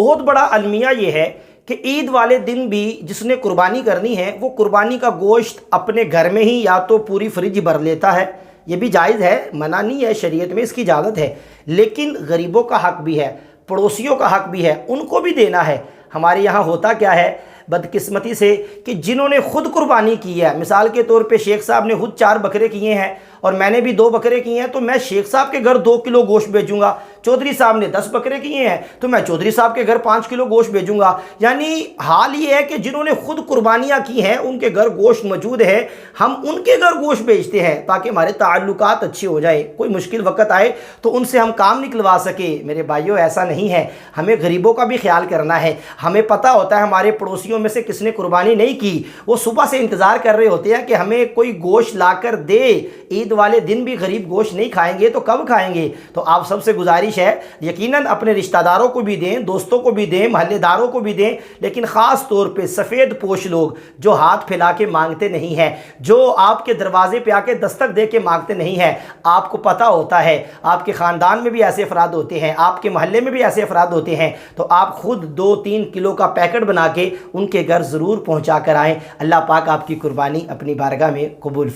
بہت بڑا المیہ یہ ہے کہ عید والے دن بھی جس نے قربانی کرنی ہے وہ قربانی کا گوشت اپنے گھر میں ہی یا تو پوری فریج بھر لیتا ہے، یہ بھی جائز ہے، منع نہیں ہے، شریعت میں اس کی اجازت ہے، لیکن غریبوں کا حق بھی ہے، پڑوسیوں کا حق بھی ہے، ان کو بھی دینا ہے۔ ہمارے یہاں ہوتا کیا ہے بدقسمتی سے کہ جنہوں نے خود قربانی کی ہے، مثال کے طور پہ شیخ صاحب نے خود 4 بکرے کیے ہیں اور میں نے بھی 2 بکرے کیے ہیں، تو میں شیخ صاحب کے گھر 2 کلو گوشت بھیجوں گا، چودھری صاحب نے 10 بکرے کیے ہیں تو میں چودھری صاحب کے گھر 5 کلو گوشت بھیجوں گا۔ یعنی حال یہ ہے کہ جنہوں نے خود قربانیاں کی ہیں ان کے گھر گوشت موجود ہے، ہم ان کے گھر گوشت بھیجتے ہیں تاکہ ہمارے تعلقات اچھے ہو جائے، کوئی مشکل وقت آئے تو ان سے ہم کام نکلوا سکے۔ میرے بھائیوں ایسا نہیں ہے، ہمیں غریبوں کا بھی خیال کرنا ہے۔ ہمیں پتہ ہوتا ہے ہمارے پڑوسیوں میں سے کس نے قربانی نہیں کی، وہ صبح سے انتظار کر رہے ہوتے ہیں کہ ہمیں کوئی گوشت لا کر دے، عید والے دن بھی غریب گوشت نہیں کھائیں گے تو کب کھائیں گے؟ تو آپ سب سے گزارش ہے یقیناً اپنے رشتہ داروں کو بھی دیں، دوستوں کو بھی دیں، محلے داروں کو بھی دیں، لیکن خاص طور پہ سفید پوش لوگ جو ہاتھ پھیلا کے مانگتے نہیں ہیں، جو آپ کے دروازے پہ آ کے دستک دے کے مانگتے نہیں ہیں، آپ کو پتہ ہوتا ہے آپ کے خاندان میں بھی ایسے افراد ہوتے ہیں، آپ کے محلے میں بھی ایسے افراد ہوتے ہیں، تو آپ خود 2-3 کلو کا پیکٹ بنا کے ان کے گھر ضرور پہنچا کر آئیں۔ اللہ پاک آپ کی قربانی اپنی بارگاہ میں قبول